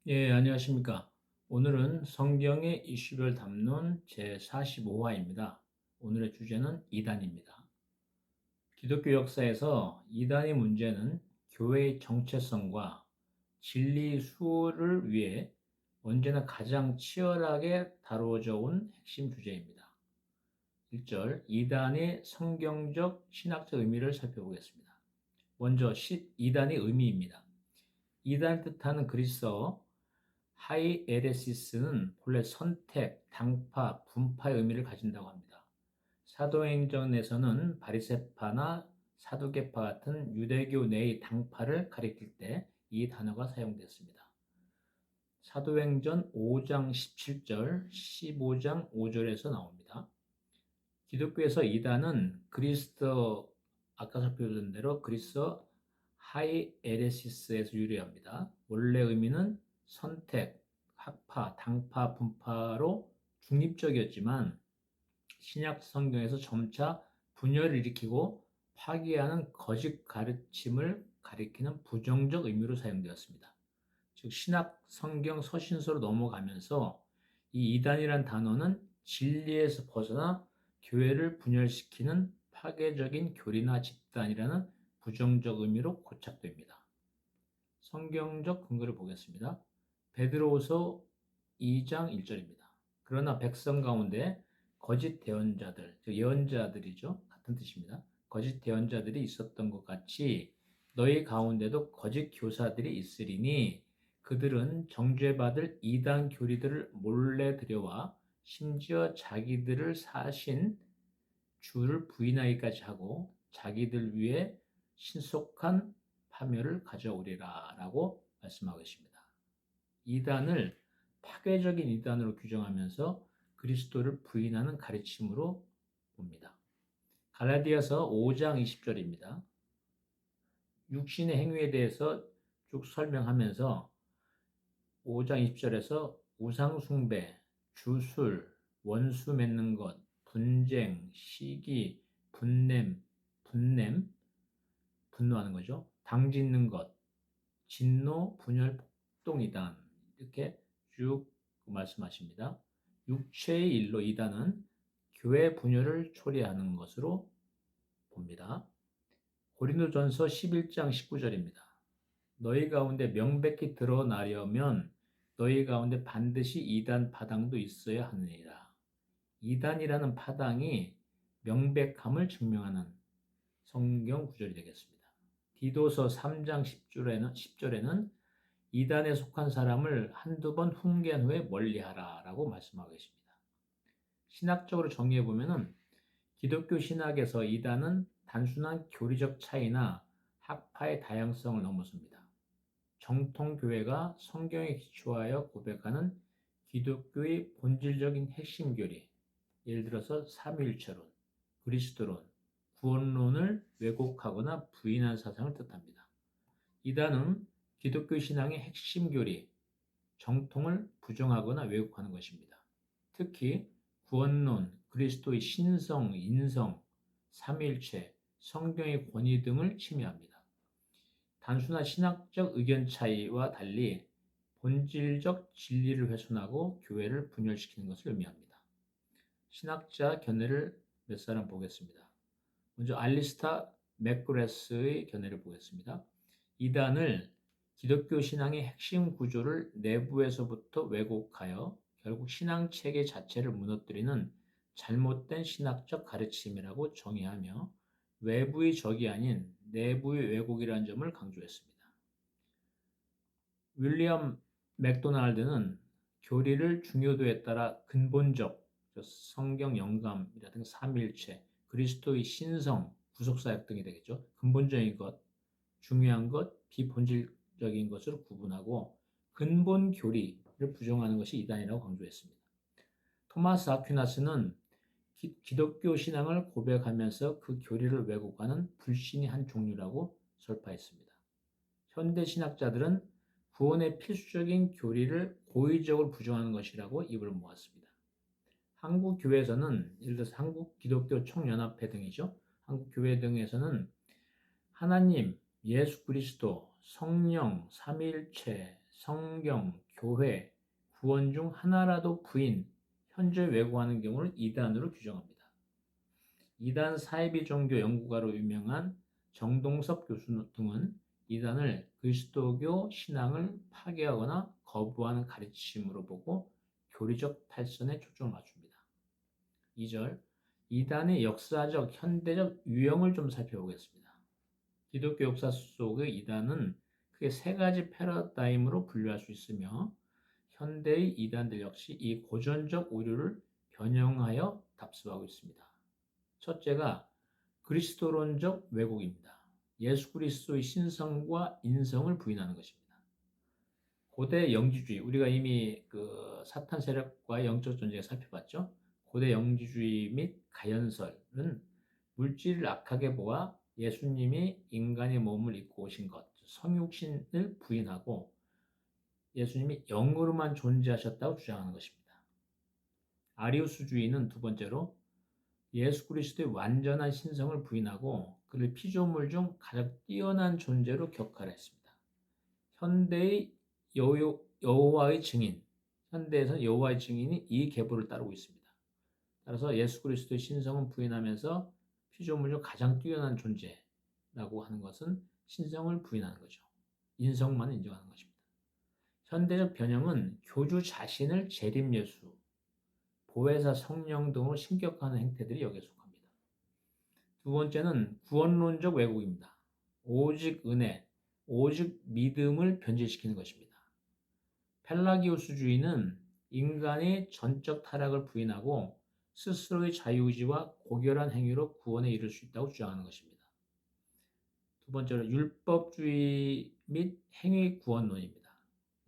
예, 안녕하십니까. 오늘은 성경의 이슈별 담론 제45화입니다. 오늘의 주제는 이단입니다. 기독교 역사에서 이단의 문제는 교회의 정체성과 진리 수호를 위해 언제나 가장 치열하게 다루어져 온 핵심 주제입니다. 1절, 이단의 성경적 신학적 의미를 살펴보겠습니다. 먼저 이단의 의미입니다. 이단을 뜻하는 그리스어 하이에레시스는 본래 선택, 당파, 분파의 의미를 가진다고 합니다. 사도행전에서는 바리새파나 사두개파 같은 유대교 내의 당파를 가리킬 때 이 단어가 사용됐습니다. 사도행전 5장 17절, 15장 5절에서 나옵니다. 기독교에서 이단은 아까 살펴본 대로 그리스어 하이에레시스에서 유래합니다. 원래 의미는 선택, 학파, 당파, 분파로 중립적이었지만 신약 성경에서 점차 분열을 일으키고 파괴하는 거짓 가르침을 가리키는 부정적 의미로 사용되었습니다. 즉 신약 성경 서신서로 넘어가면서 이 이단이란 단어는 진리에서 벗어나 교회를 분열시키는 파괴적인 교리나 집단이라는 부정적 의미로 고착됩니다. 성경적 근거를 보겠습니다. 베드로후서 2장 1절입니다. 그러나 백성 가운데 거짓 대언자들, 즉 예언자들이죠. 같은 뜻입니다. 거짓 대언자들이 있었던 것 같이 너희 가운데도 거짓 교사들이 있으리니 그들은 정죄받을 이단 교리들을 몰래 들여와 심지어 자기들을 사신 주를 부인하기까지 하고 자기들 위해 신속한 파멸을 가져오리라 라고 말씀하고 있습니다. 이단을 파괴적인 이단으로 규정하면서 그리스도를 부인하는 가르침으로 봅니다. 갈라디아서 5장 20절입니다. 육신의 행위에 대해서 쭉 설명하면서 5장 20절에서 우상숭배, 주술, 원수 맺는 것, 분쟁, 시기, 분노하는 거죠. 당짓는 것, 진노, 분열, 폭동이단 이렇게 쭉 말씀하십니다. 육체의 일로 이단은 교회 분열을 초래하는 것으로 봅니다. 고린도전서 11장 19절입니다. 너희 가운데 명백히 드러나려면 너희 가운데 반드시 이단 파당도 있어야 하느니라. 이단이라는 파당이 명백함을 증명하는 성경 구절이 되겠습니다. 디도서 3장 10절에는 이단에 속한 사람을 한두 번 훈계한 후에 멀리하라 라고 말씀하고 계십니다. 신학적으로 정리해 보면은 기독교 신학에서 이단은 단순한 교리적 차이나 학파의 다양성을 넘어섭니다. 정통교회가 성경에 기초하여 고백하는 기독교의 본질적인 핵심 교리, 예를 들어서 삼위일체론, 그리스도론, 구원론을 왜곡하거나 부인한 사상을 뜻합니다. 이단은 기독교 신앙의 핵심 교리, 정통을 부정하거나 왜곡하는 것입니다. 특히 구원론, 그리스도의 신성, 인성, 삼위일체, 성경의 권위 등을 침해합니다. 단순한 신학적 의견 차이와 달리 본질적 진리를 훼손하고 교회를 분열시키는 것을 의미합니다. 신학자 견해를 몇 사람 보겠습니다. 먼저 알리스타 맥그레스의 견해를 보겠습니다. 이단을 기독교 신앙의 핵심 구조를 내부에서부터 왜곡하여 결국 신앙 체계 자체를 무너뜨리는 잘못된 신학적 가르침이라고 정의하며 외부의 적이 아닌 내부의 왜곡이라는 점을 강조했습니다. 윌리엄 맥도날드는 교리를 중요도에 따라 근본적, 성경 영감이라든가 삼위일체, 그리스도의 신성, 구속사역 등이 되겠죠. 근본적인 것, 중요한 것, 비본질적인 것으로 구분하고 근본 교리를 부정하는 것이 이단이라고 강조했습니다. 토마스 아퀴나스는 기독교 신앙을 고백하면서 그 교리를 왜곡하는 불신의 한 종류라고 설파했습니다. 현대 신학자들은 구원의 필수적인 교리를 고의적으로 부정하는 것이라고 입을 모았습니다. 한국 교회에서는 예를 들어서 한국 기독교 총연합회 등이죠. 한국 교회 등에서는 하나님, 예수 그리스도, 성령, 삼위일체, 성경, 교회, 구원 중 하나라도 부인, 현재 왜곡하는 경우를 이단으로 규정합니다. 이단 사이비 종교 연구가로 유명한 정동섭 교수 등은 이단을 그리스도교 신앙을 파괴하거나 거부하는 가르침으로 보고 교리적 탈선에 초점을 맞춥니다. 2절, 이단의 역사적, 현대적 유형을 좀 살펴보겠습니다. 기독교 역사 속의 이단은 크게 세 가지 패러다임으로 분류할 수 있으며 현대의 이단들 역시 이 고전적 오류를 변형하여 답습하고 있습니다. 첫째가 그리스도론적 왜곡입니다. 예수 그리스도의 신성과 인성을 부인하는 것입니다. 고대 영지주의, 우리가 이미 그 사탄 세력과의 영적 전쟁을 살펴봤죠. 고대 영지주의 및 가연설은 물질을 악하게 보아 예수님이 인간의 몸을 입고 오신 것, 성육신을 부인하고 예수님이 영으로만 존재하셨다고 주장하는 것입니다. 아리우스주의는 두 번째로 예수 그리스도의 완전한 신성을 부인하고 그를 피조물 중 가장 뛰어난 존재로 격하했습니다. 현대의 여호와의 증인, 현대에서는 여호와의 증인이 이 계보를 따르고 있습니다. 따라서 예수 그리스도의 신성은 부인하면서 피조물 중 가장 뛰어난 존재라고 하는 것은 신성을 부인하는 거죠. 인성만 인정하는 것입니다. 현대적 변형은 교주 자신을 재림 예수, 보혜사 성령 등으로 신격화하는 행태들이 여기에 속합니다. 두 번째는 구원론적 왜곡입니다. 오직 은혜, 오직 믿음을 변질시키는 것입니다. 펠라기우스주의는 인간의 전적 타락을 부인하고 스스로의 자유의지와 고결한 행위로 구원에 이를 수 있다고 주장하는 것입니다. 두 번째로 율법주의 및 행위 구원론입니다.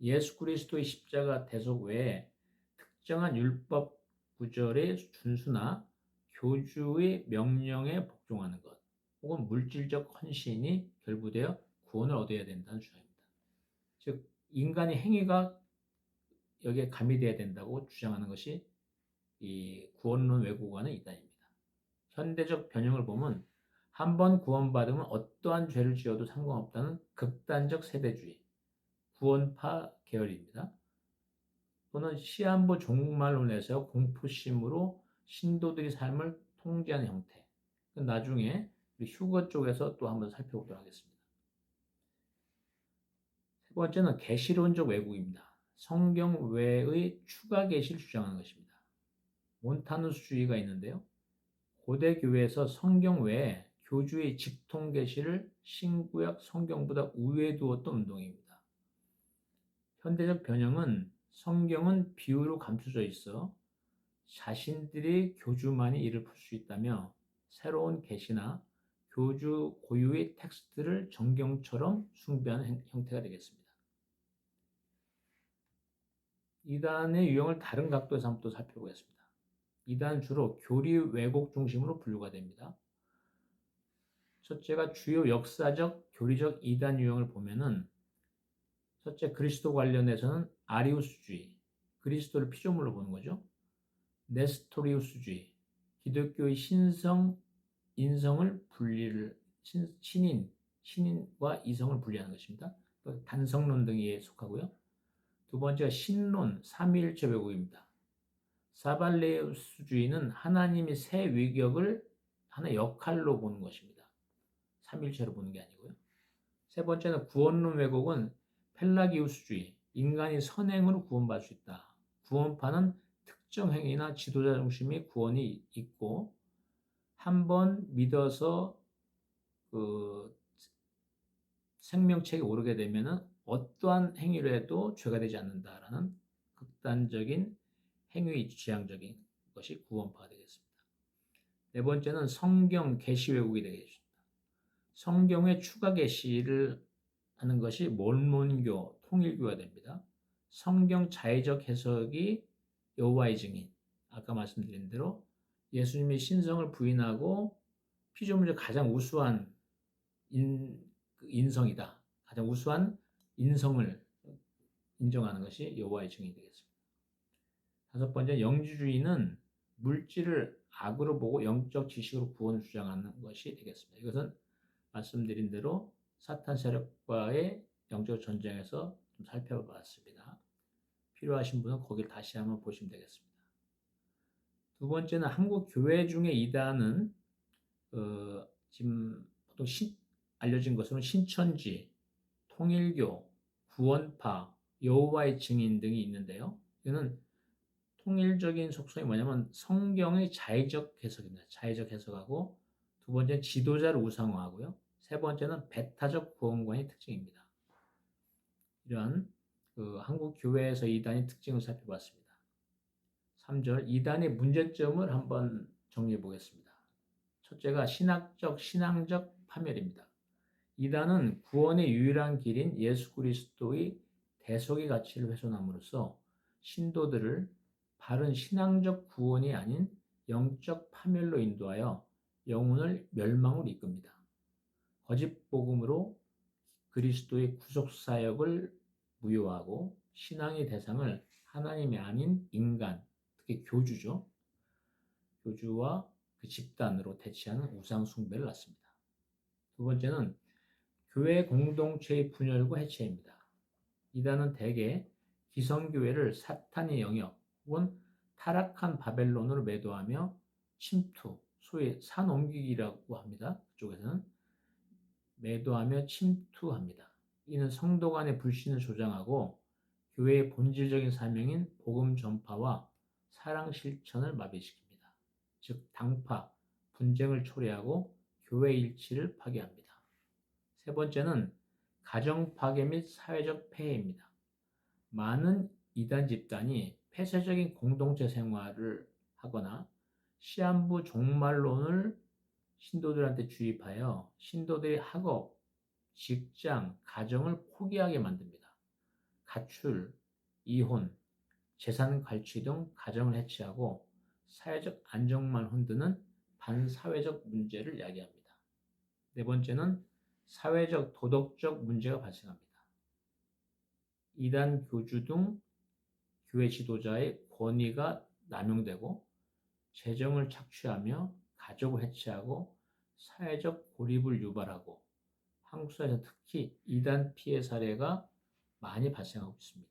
예수 그리스도의 십자가 대속 외에 특정한 율법 구절의 준수나 교주의 명령에 복종하는 것, 혹은 물질적 헌신이 결부되어 구원을 얻어야 된다는 주장입니다. 즉, 인간의 행위가 여기에 가미되어야 된다고 주장하는 것이 이 구원론 왜곡하는 이단입니다. 현대적 변형을 보면 한 번 구원받으면 어떠한 죄를 지어도 상관없다는 극단적 세대주의, 구원파 계열입니다. 또는 시한부 종말론에서 공포심으로 신도들의 삶을 통제하는 형태. 나중에 휴거 쪽에서 또 한번 살펴보도록 하겠습니다. 세 번째는 계시론적 왜곡입니다. 성경 외의 추가 계시를 주장하는 것입니다. 몬타누스주의가 있는데요. 고대 교회에서 성경 외에 교주의 직통 계시를 신구약 성경보다 우위에 두었던 운동입니다. 현대적 변형은 성경은 비유로 감춰져 있어 자신들이 교주만이 이를 풀 수 있다며 새로운 계시나 교주 고유의 텍스트를 정경처럼 숭배하는 형태가 되겠습니다. 이단의 유형을 다른 각도에서 한번 또 살펴보겠습니다. 이단은 주로 교리 왜곡 중심으로 분류가 됩니다. 첫째가 주요 역사적, 교리적 이단 유형을 보면은 첫째 그리스도 관련해서는 아리우스주의, 그리스도를 피조물로 보는 거죠. 네스토리우스주의, 기독교의 신성, 인성을 분리를 신인과 이성을 분리하는 것입니다. 단성론 등에 속하고요. 두 번째가 신론, 삼위일체 왜곡입니다. 사발레우스주의는 하나님이 새 위격을 하나의 역할로 보는 것입니다. 삼위일체로 보는 게 아니고요. 세 번째는 구원론 왜곡은 펠라기우스주의, 인간이 선행으로 구원받을 수 있다. 구원파는 특정 행위나 지도자 중심의 구원이 있고 한 번 믿어서 그 생명책에 오르게 되면은 어떠한 행위를 해도 죄가 되지 않는다라는 극단적인 행위 지향적인 것이 구원파가 되겠습니다. 네 번째는 성경 계시 왜곡이 되겠습니다. 성경의 추가 계시를 하는 것이 몰몬교, 통일교가 됩니다. 성경 자의적 해석이 여호와의 증인, 아까 말씀드린 대로 예수님의 신성을 부인하고 피조물의 가장 우수한 인성이다. 가장 우수한 인성을 인정하는 것이 여호와의 증인이 되겠습니다. 다섯 번째, 영지주의는 물질을 악으로 보고 영적 지식으로 구원을 주장하는 것이 되겠습니다. 이것은 말씀드린 대로 사탄 세력과의 영적 전쟁에서 좀 살펴봤습니다. 필요하신 분은 거길 다시 한번 보시면 되겠습니다. 두 번째는 한국 교회 중에 이단은 지금 보통 알려진 것으로는 신천지, 통일교, 구원파, 여호와의 증인 등이 있는데요. 이는 통일적인 속성이 뭐냐면 성경의 자의적 해석입니다. 자의적 해석하고 두 번째는 지도자를 우상화하고요. 세 번째는 배타적 구원관의 특징입니다. 이러한 한국 교회에서 이단의 특징을 살펴봤습니다. 3절 이단의 문제점을 한번 정리해 보겠습니다. 첫째가 신학적, 신앙적 파멸입니다. 이단은 구원의 유일한 길인 예수 그리스도의 대속의 가치를 훼손함으로써 신도들을 바른 신앙적 구원이 아닌 영적 파멸로 인도하여 영혼을 멸망으로 이끕니다. 거짓 복음으로 그리스도의 구속 사역을 무효하고 신앙의 대상을 하나님이 아닌 인간, 특히 교주죠. 교주와 그 집단으로 대치하는 우상 숭배를 낳습니다. 두 번째는 교회 공동체의 분열과 해체입니다. 이단은 대개 기성교회를 사탄의 영역 혹은 타락한 바벨론으로 매도하며 침투, 소위 산 옮기기라고 합니다. 그쪽에서는 매도하며 침투합니다. 이는 성도 간의 불신을 조장하고 교회의 본질적인 사명인 복음 전파와 사랑 실천을 마비시킵니다. 즉 당파, 분쟁을 초래하고 교회 일치를 파괴합니다. 세 번째는 가정 파괴 및 사회적 폐해입니다. 많은 이단 집단이 폐쇄적인 공동체 생활을 하거나 시한부 종말론을 신도들한테 주입하여 신도들의 학업, 직장, 가정을 포기하게 만듭니다. 가출, 이혼, 재산 갈취 등 가정을 해치하고 사회적 안정만 흔드는 반사회적 문제를 야기합니다. 네 번째는 사회적, 도덕적 문제가 발생합니다. 이단 교주 등 교회 지도자의 권위가 남용되고 재정을 착취하며 가족을 해치하고 사회적 고립을 유발하고 한국 사회에서 특히 이단 피해 사례가 많이 발생하고 있습니다.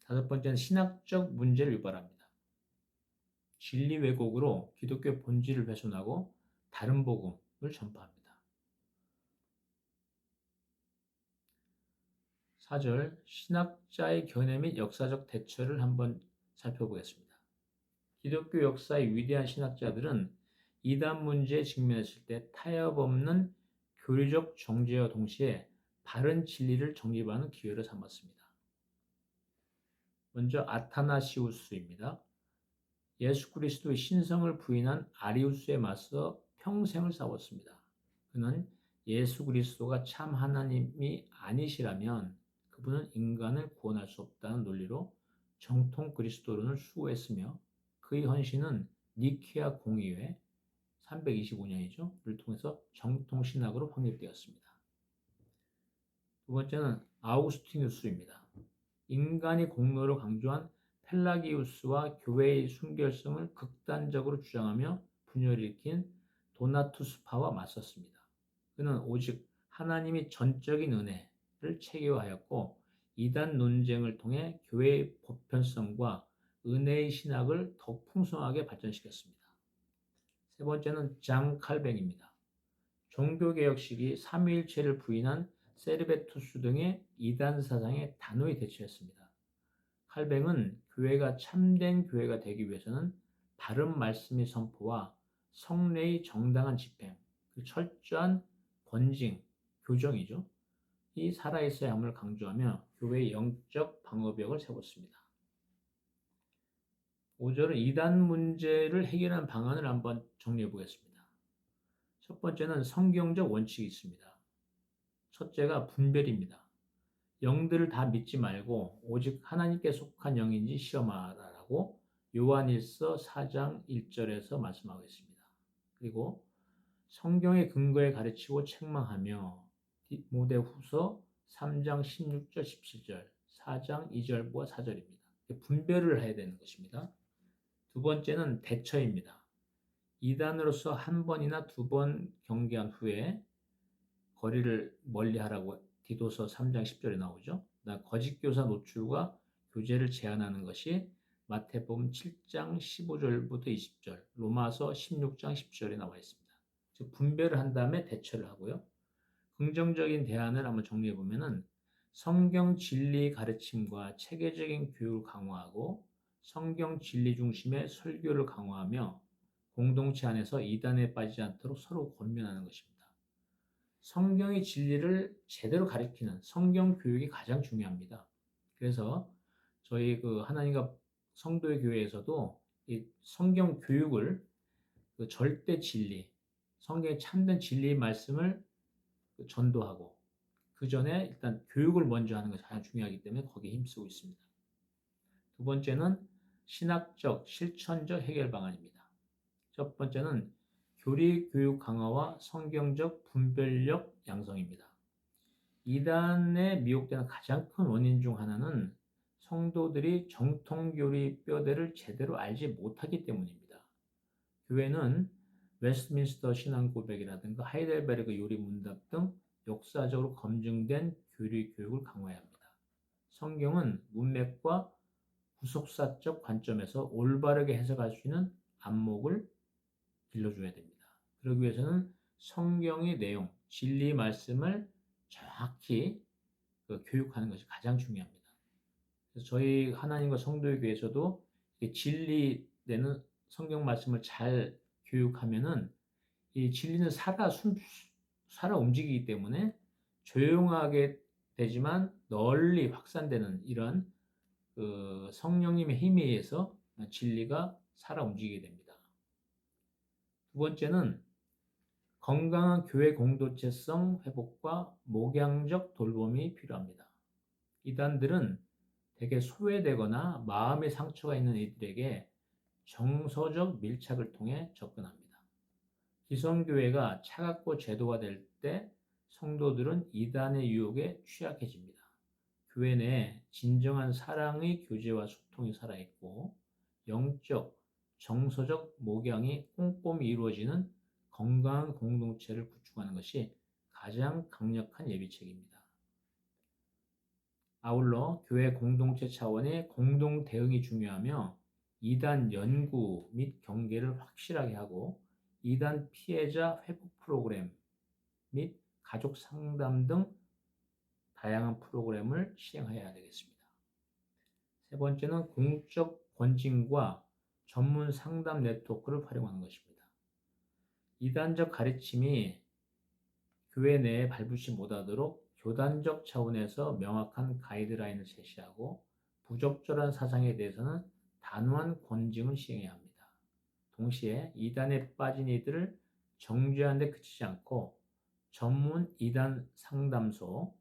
다섯 번째는 신학적 문제를 유발합니다. 진리 왜곡으로 기독교 본질을 훼손하고 다른 복음을 전파합니다. 4절 신학자의 견해 및 역사적 대처를 한번 살펴보겠습니다. 기독교 역사의 위대한 신학자들은 이단 문제에 직면했을 때 타협 없는 교리적 정죄와 동시에 바른 진리를 정립하는 기회를 삼았습니다. 먼저 아타나시우스입니다. 예수 그리스도의 신성을 부인한 아리우스에 맞서 평생을 싸웠습니다. 그는 예수 그리스도가 참 하나님이 아니시라면 그분은 인간을 구원할 수 없다는 논리로 정통 그리스도론을 수호했으며 그의 헌신은 니케아 공의회 325년이죠.를 통해서 정통 신학으로 확립되었습니다. 두 번째는 아우구스티누스입니다. 인간이 공로를 강조한 펠라기우스와 교회의 순결성을 극단적으로 주장하며 분열을 일으킨 도나투스파와 맞섰습니다. 그는 오직 하나님이 전적인 은혜를 체계화하였고 이단 논쟁을 통해 교회의 보편성과 은혜의 신학을 더 풍성하게 발전시켰습니다. 세 번째는 장 칼뱅입니다. 종교개혁 시기 삼위일체를 부인한 세르베투스 등의 이단 사상에 단호히 대처했습니다. 칼뱅은 교회가 참된 교회가 되기 위해서는 바른 말씀의 선포와 성례의 정당한 집행, 그 철저한 권징, 교정이죠. 이 살아있어야 함을 강조하며 교회의 영적 방어벽을 세웠습니다. 5절은 이단 문제를 해결한 방안을 한번 정리해 보겠습니다. 첫 번째는 성경적 원칙이 있습니다. 첫째가 분별입니다. 영들을 다 믿지 말고 오직 하나님께 속한 영인지 시험하라라고 요한일서 4장 1절에서 말씀하고 있습니다. 그리고 성경의 근거에 가르치고 책망하며 디모데후서 3장 16절 17절 4장 2절과 4절입니다. 분별을 해야 되는 것입니다. 두 번째는 대처입니다. 이단으로서 한 번이나 두 번 경계한 후에 거리를 멀리하라고 디도서 3장 10절에 나오죠. 거짓 교사 노출과 교제를 제한하는 것이 마태복음 7장 15절부터 20절, 로마서 16장 10절에 나와 있습니다. 즉 분별을 한 다음에 대처를 하고요. 긍정적인 대안을 한번 정리해 보면은 성경 진리 가르침과 체계적인 교육을 강화하고 성경 진리 중심의 설교를 강화하며 공동체 안에서 이단에 빠지지 않도록 서로 권면하는 것입니다. 성경의 진리를 제대로 가르치는 성경 교육이 가장 중요합니다. 그래서 저희 그 하나님과 성도의 교회에서도 이 성경 교육을 그 절대 진리, 성경의 참된 진리의 말씀을 전도하고 그 전에 일단 교육을 먼저 하는 것이 가장 중요하기 때문에 거기에 힘쓰고 있습니다. 두 번째는 신학적, 실천적 해결 방안입니다. 첫 번째는 교리 교육 강화와 성경적 분별력 양성입니다. 이단에 미혹되는 가장 큰 원인 중 하나는 성도들이 정통교리 뼈대를 제대로 알지 못하기 때문입니다. 교회는 웨스트민스터 신앙고백이라든가 하이델베르그 요리문답 등 역사적으로 검증된 교리 교육을 강화해야 합니다. 성경은 문맥과 구속사적 관점에서 올바르게 해석할 수 있는 안목을 길러줘야 됩니다. 그러기 위해서는 성경의 내용, 진리 말씀을 정확히 교육하는 것이 가장 중요합니다. 그래서 저희 하나님과 성도의 교회에서도 진리되는 성경 말씀을 잘 교육하면은 이 진리는 살아 움직이기 때문에 조용하게 되지만 널리 확산되는 이런 그 성령님의 힘에 의해서 진리가 살아 움직이게 됩니다. 두 번째는 건강한 교회 공동체성 회복과 목양적 돌봄이 필요합니다. 이단들은 대개 소외되거나 마음의 상처가 있는 이들에게 정서적 밀착을 통해 접근합니다. 기성교회가 차갑고 제도화될 때 성도들은 이단의 유혹에 취약해집니다. 교회 내에 진정한 사랑의 교제와 소통이 살아있고 영적, 정서적 목양이 꼼꼼히 이루어지는 건강한 공동체를 구축하는 것이 가장 강력한 예비책입니다. 아울러 교회 공동체 차원의 공동 대응이 중요하며 이단 연구 및 경계를 확실하게 하고 이단 피해자 회복 프로그램 및 가족 상담 등 다양한 프로그램을 시행해야 되겠습니다. 세 번째는 공적 권징과 전문 상담 네트워크를 활용하는 것입니다. 이단적 가르침이 교회 내에 발붙이 못하도록 교단적 차원에서 명확한 가이드라인을 제시하고 부적절한 사상에 대해서는 단호한 권징을 시행해야 합니다. 동시에 이단에 빠진 이들을 정죄하는 데 그치지 않고 전문 이단 상담소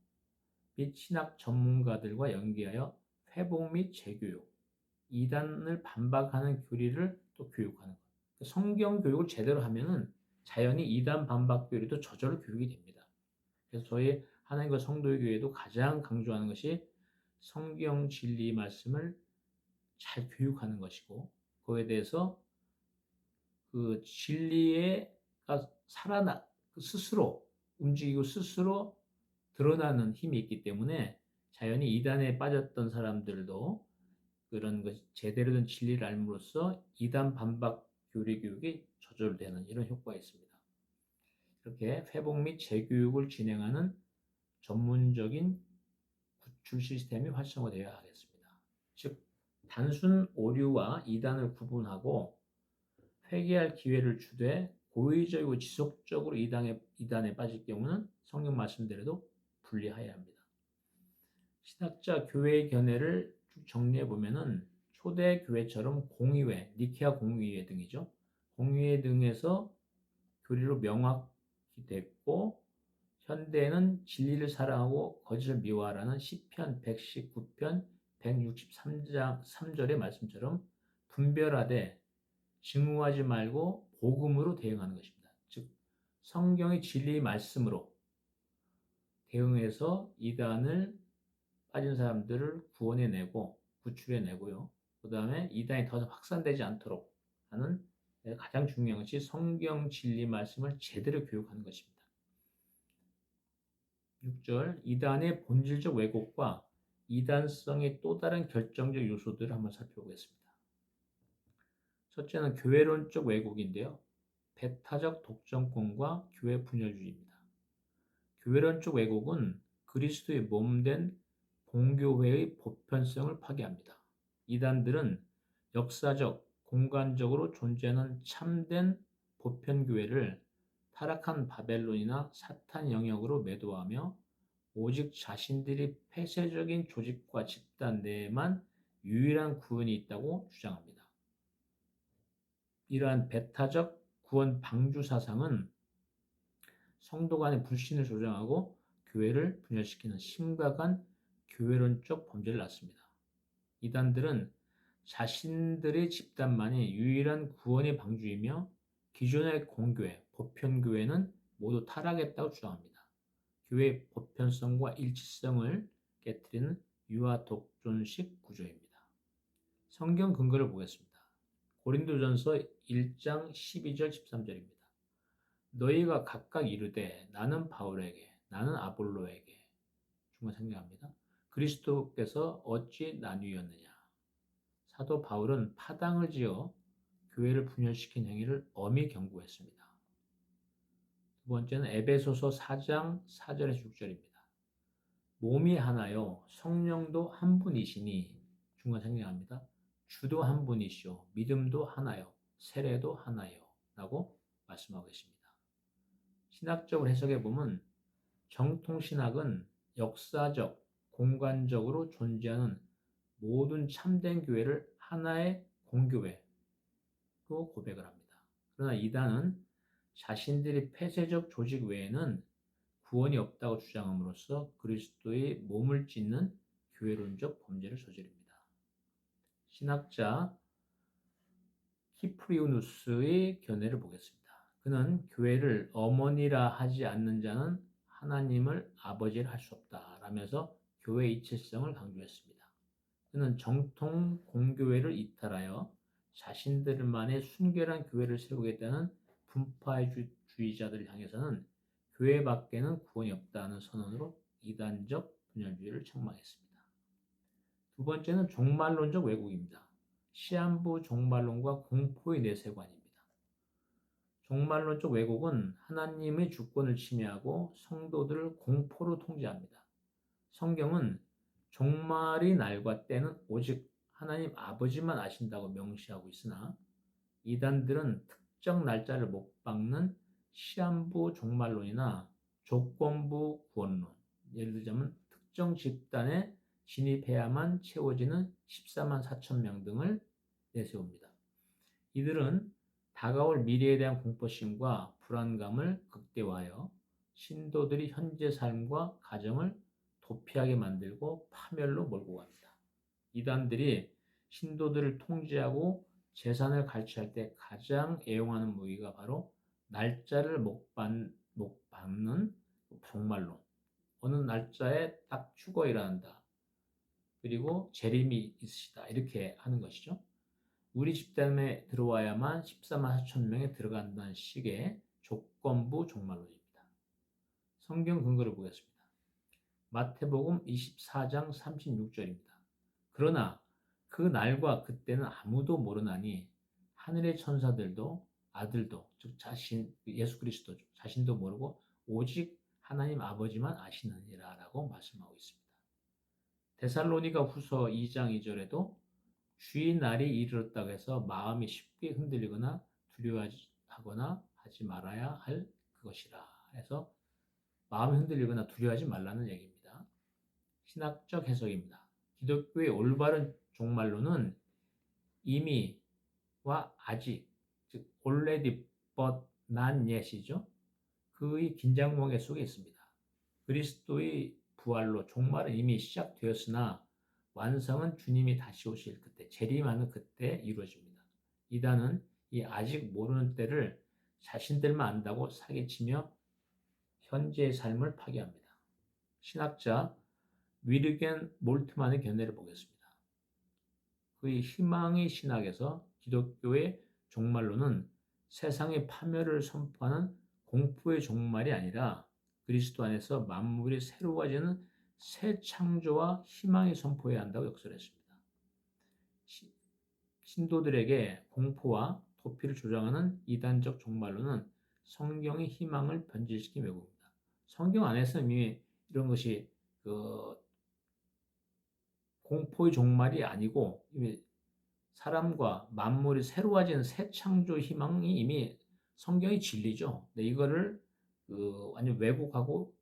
및 신학 전문가들과 연계하여 회복 및 재교육, 이단을 반박하는 교리를 또 교육하는 것. 성경 교육을 제대로 하면은 자연히 이단 반박 교리도 저절로 교육이 됩니다. 그래서 저희 하나님과 성도의 교회도 가장 강조하는 것이 성경 진리 말씀을 잘 교육하는 것이고 그에 대해서 그 진리가 스스로 움직이고 스스로 드러나는 힘이 있기 때문에 자연히 이단에 빠졌던 사람들도 그런 것 제대로 된 진리를 알므로써 이단 반박 교리 교육이 저절되는 이런 효과가 있습니다. 이렇게 회복 및 재교육을 진행하는 전문적인 구출 시스템이 활성화되어야 하겠습니다. 즉 단순 오류와 이단을 구분하고 회개할 기회를 주되 고의적이고 지속적으로 이단에 빠질 경우는 성경 말씀대로도 분리해야 합니다. 신학자 교회의 견해를 쭉 정리해 보면은 초대 교회처럼 공의회, 니케아 공의회 등이죠. 공의회 등에서 교리로 명확히 됐고 현대에는 진리를 사랑하고 거짓을 미워하라는 시편 119편 163장 3절의 말씀처럼 분별하되 증오하지 말고 복음으로 대응하는 것입니다. 즉 성경의 진리의 말씀으로 대응해서 이단을 빠진 사람들을 구원해내고 구출해내고요. 그 다음에 이단이 더 확산되지 않도록 하는 가장 중요한 것이 성경 진리 말씀을 제대로 교육하는 것입니다. 6절 이단의 본질적 왜곡과 이단성의 또 다른 결정적 요소들을 한번 살펴보겠습니다. 첫째는 교회론적 왜곡인데요. 배타적 독점권과 교회 분열주의입니다. 교회론적 왜곡은 그리스도의 몸된 공교회의 보편성을 파괴합니다. 이단들은 역사적, 공간적으로 존재하는 참된 보편교회를 타락한 바벨론이나 사탄 영역으로 매도하며 오직 자신들이 폐쇄적인 조직과 집단 내에만 유일한 구원이 있다고 주장합니다. 이러한 배타적 구원 방주 사상은 성도 간의 불신을 조장하고 교회를 분열시키는 심각한 교회론적 범죄를 낳습니다. 이단들은 자신들의 집단만이 유일한 구원의 방주이며 기존의 공교회, 보편교회는 모두 타락했다고 주장합니다. 교회의 보편성과 일치성을 깨뜨리는 유아 독존식 구조입니다. 성경 근거를 보겠습니다. 고린도전서 1장 12절 13절입니다. 너희가 각각 이르되 나는 바울에게 나는 아볼로에게 중간 생략합니다. 그리스도께서 어찌 나뉘었느냐. 사도 바울은 파당을 지어 교회를 분열시킨 행위를 엄히 경고했습니다. 두 번째는 에베소서 4장 4절에서 6절입니다. 몸이 하나요 성령도 한 분이시니 중간 생략합니다. 주도 한 분이시오 믿음도 하나요 세례도 하나요 라고 말씀하고 있습니다. 신학적으로 해석해 보면 정통신학은 역사적, 공간적으로 존재하는 모든 참된 교회를 하나의 공교회로 고백을 합니다. 그러나 이단은 자신들이 폐쇄적 조직 외에는 구원이 없다고 주장함으로써 그리스도의 몸을 찢는 교회론적 범죄를 저지릅니다. 신학자 키프리우누스의 견해를 보겠습니다. 그는 교회를 어머니라 하지 않는 자는 하나님을 아버지를 할 수 없다 라면서 교회 이체성을 강조했습니다. 그는 정통 공교회를 이탈하여 자신들만의 순결한 교회를 세우겠다는 분파주의자들을 향해서는 교회 밖에는 구원이 없다는 선언으로 이단적 분열주의를 책망했습니다. 두 번째는 종말론적 왜곡입니다. 시한부 종말론과 공포의 내세관입니다. 종말론적 왜곡은 하나님의 주권을 침해하고 성도들을 공포로 통제합니다. 성경은 종말의 날과 때는 오직 하나님 아버지만 아신다고 명시하고 있으나 이단들은 특정 날짜를 못 박는 시한부 종말론이나 조건부 구원론, 예를 들자면 특정 집단에 진입해야만 채워지는 14만 4천 명 등을 내세웁니다. 이들은 다가올 미래에 대한 공포심과 불안감을 극대화하여 신도들이 현재 삶과 가정을 도피하게 만들고 파멸로 몰고 갑니다. 이단들이 신도들을 통제하고 재산을 갈취할 때 가장 애용하는 무기가 바로 날짜를 못 박는 종말론. 어느 날짜에 딱 죽어 일어난다. 그리고 재림이 있으시다. 이렇게 하는 것이죠. 우리 집단에 들어와야만 14만 4천 명에 들어간다는 식의 조건부 종말론입니다. 성경 근거를 보겠습니다. 마태복음 24장 36절입니다. 그러나 그 날과 그때는 아무도 모르나니 하늘의 천사들도 아들도 즉 예수 그리스도 자신도 모르고 오직 하나님 아버지만 아시느니라 라고 말씀하고 있습니다. 데살로니가 후서 2장 2절에도 주의 날이 이르렀다고 해서 마음이 쉽게 흔들리거나 두려워하거나 하지 말아야 할 그것이라 해서 마음이 흔들리거나 두려워하지 말라는 얘기입니다. 신학적 해석입니다. 기독교의 올바른 종말론은 이미와 아직, 즉 already but not yet이죠. 그의 긴장관계 속에 있습니다. 그리스도의 부활로 종말은 이미 시작되었으나 완성은 주님이 다시 오실 그때, 재림하는 그때 이루어집니다. 이단은 이 아직 모르는 때를 자신들만 안다고 사기치며 현재의 삶을 파괴합니다. 신학자 위르겐 몰트만의 견해를 보겠습니다. 그의 희망의 신학에서 기독교의 종말론은 세상의 파멸을 선포하는 공포의 종말이 아니라 그리스도 안에서 만물이 새로워지는 새 창조와 희망이 선포해야 한다고 역설했습니다. 신도들에게 공포와 도피를 조장하는 이단적 종말론은 성경의 희망을 변질시킨 왜곡입니다. 성경 안에서는 이미 이런 것이 공포의 종말이 아니고 이미 사람과 만물이 새로워지는 새 창조 희망이 이미 성경의 진리죠. 근데 이거를 완전 왜곡하고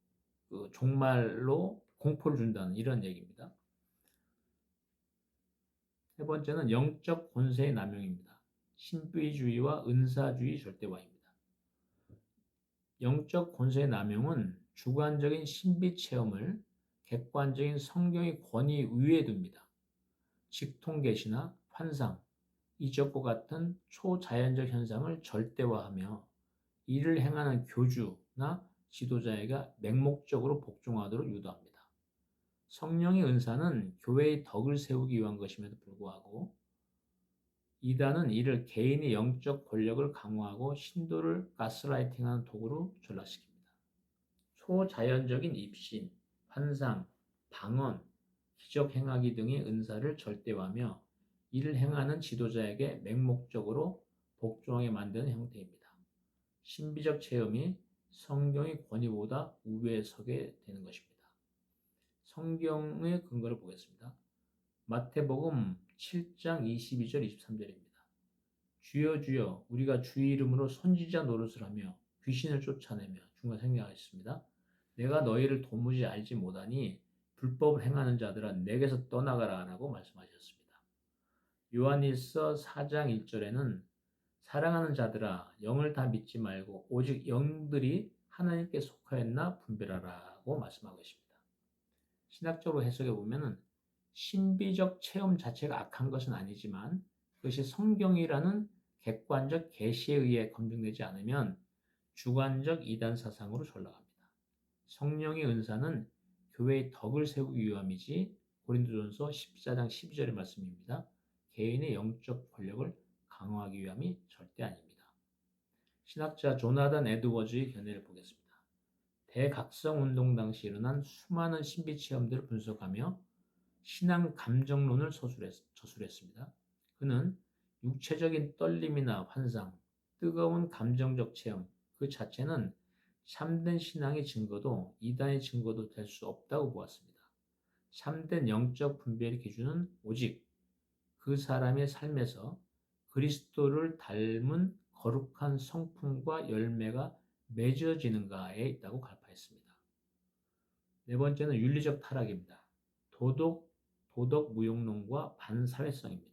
종말로 공포를 준다는 이런 얘기입니다. 세 번째는 영적 권세의 남용입니다. 신비주의와 은사주의 절대화입니다. 영적 권세의 남용은 주관적인 신비 체험을 객관적인 성경의 권위 위에 둡니다. 직통계시나 환상, 이적과 같은 초자연적 현상을 절대화하며 이를 행하는 교주나 지도자에게 맹목적으로 복종하도록 유도합니다. 성령의 은사는 교회의 덕을 세우기 위한 것임에도 불구하고 이단은 이를 개인의 영적 권력을 강화하고 신도를 가스라이팅하는 도구로 전락시킵니다. 초자연적인 입신, 환상, 방언, 기적 행하기 등의 은사를 절대화하며 이를 행하는 지도자에게 맹목적으로 복종하게 만드는 형태입니다. 신비적 체험이 성경의 권위보다 우위에 서게 되는 것입니다. 성경의 근거를 보겠습니다. 마태복음 7장 22절 23절입니다. 주여 주여 우리가 주의 이름으로 선지자 노릇을 하며 귀신을 쫓아내며 중간 생략하였습니다. 내가 너희를 도무지 알지 못하니 불법을 행하는 자들아 내게서 떠나가라 라고 말씀하셨습니다. 요한일서 4장 1절에는 사랑하는 자들아 영을 다 믿지 말고 오직 영들이 하나님께 속하였나 분별하라고 말씀하고 있습니다. 신학적으로 해석해 보면은 신비적 체험 자체가 악한 것은 아니지만 그것이 성경이라는 객관적 계시에 의해 검증되지 않으면 주관적 이단 사상으로 전락합니다. 성령의 은사는 교회의 덕을 세우기 위함이지 고린도전서 14장 12절의 말씀입니다. 개인의 영적 권력을 강화하기 위함이 절대 아닙니다. 신학자 조나단 에드워즈의 견해를 보겠습니다. 대각성 운동 당시 일어난 수많은 신비 체험들을 분석하며 신앙 감정론을 저술했습니다. 그는 육체적인 떨림이나 환상, 뜨거운 감정적 체험 그 자체는 참된 신앙의 증거도 이단의 증거도 될 수 없다고 보았습니다. 참된 영적 분별의 기준은 오직 그 사람의 삶에서 그리스도를 닮은 거룩한 성품과 열매가 맺어지는가에 있다고 갈파했습니다. 네 번째는 윤리적 타락입니다. 도덕 무용론과 반사회성입니다.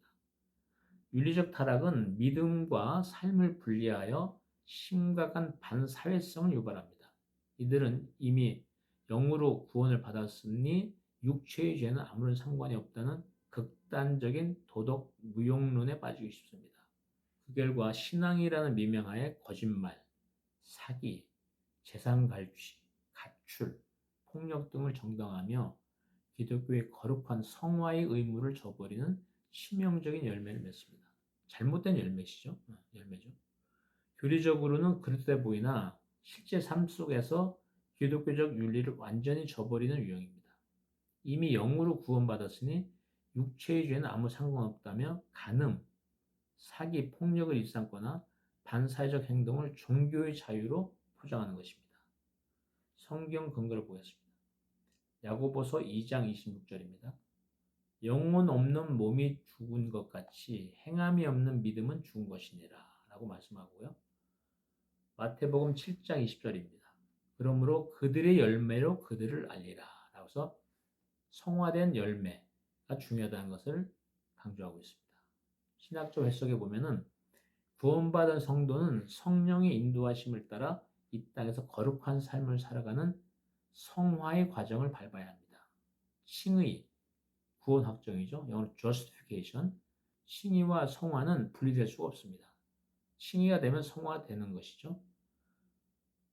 윤리적 타락은 믿음과 삶을 분리하여 심각한 반사회성을 유발합니다. 이들은 이미 영으로 구원을 받았으니 육체의 죄는 아무런 상관이 없다는 극단적인 도덕 무용론에 빠지고 싶습니다. 그 결과 신앙이라는 미명하에 거짓말, 사기, 재산 갈취, 가출, 폭력 등을 정당화하며 기독교의 거룩한 성화의 의무를 저버리는 치명적인 열매를 맺습니다. 잘못된 열매시죠. 열매죠. 교리적으로는 그릇돼 보이나 실제 삶 속에서 기독교적 윤리를 완전히 저버리는 유형입니다. 이미 영으로 구원받았으니 육체의 죄는 아무 상관없다며 간음, 사기, 폭력을 일삼거나 반사회적 행동을 종교의 자유로 포장하는 것입니다. 성경 근거를 보겠습니다. 야고보서 2장 26절입니다. 영혼 없는 몸이 죽은 것 같이 행함이 없는 믿음은 죽은 것이니라 라고 말씀하고요. 마태복음 7장 20절입니다. 그러므로 그들의 열매로 그들을 알리라 라고서 성화된 열매가 중요하다는 것을 강조하고 있습니다. 신학적 해석에 보면은 구원받은 성도는 성령의 인도하심을 따라 이 땅에서 거룩한 삶을 살아가는 성화의 과정을 밟아야 합니다. 칭의, 구원 확정이죠. 영어로 justification. 칭의와 성화는 분리될 수가 없습니다. 칭의가 되면 성화되는 것이죠.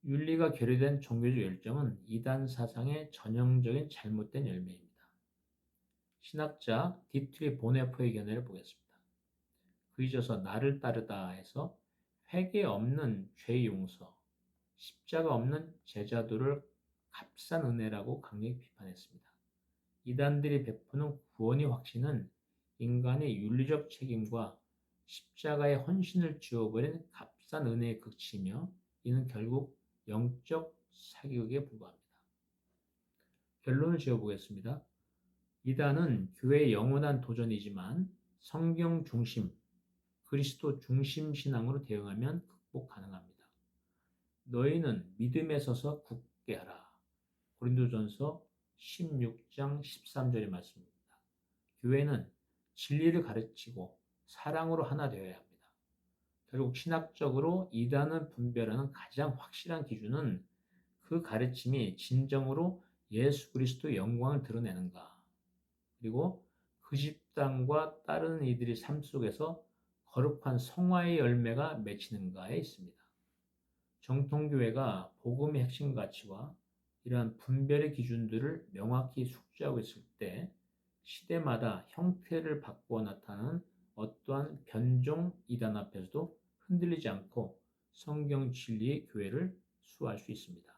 윤리가 결여된 종교적 열정은 이단 사상의 전형적인 잘못된 열매입니다. 신학자 디트리 보네포의 견해를 보겠습니다. 그이져서 나를 따르다 해서 회개 없는 죄 용서, 십자가 없는 제자도를 값싼 은혜라고 강력히 비판했습니다. 이단들이 베푸는 구원의 확신은 인간의 윤리적 책임과 십자가의 헌신을 지워버린 값싼 은혜의 극치며 이는 결국 영적 사교육에 불과합니다. 결론을 지어보겠습니다. 이단은 교회의 영원한 도전이지만 성경 중심, 그리스도 중심 신앙으로 대응하면 극복 가능합니다. 너희는 믿음에 서서 굳게 하라. 고린도전서 16장 13절의 말씀입니다. 교회는 진리를 가르치고 사랑으로 하나 되어야 합니다. 결국 신학적으로 이단을 분별하는 가장 확실한 기준은 그 가르침이 진정으로 예수 그리스도의 영광을 드러내는가, 그리고 그 집단과 따르는 이들의 삶 속에서 거룩한 성화의 열매가 맺히는가에 있습니다. 정통교회가 복음의 핵심 가치와 이러한 분별의 기준들을 명확히 숙지하고 있을 때 시대마다 형태를 바꾸어 나타나는 어떠한 변종 이단 앞에서도 흔들리지 않고 성경 진리의 교회를 수호할 수 있습니다.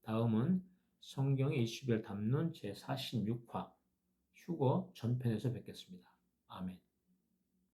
다음은 성경의 이슈별 담론 제46화 휴거 전편에서 뵙겠습니다. 아멘.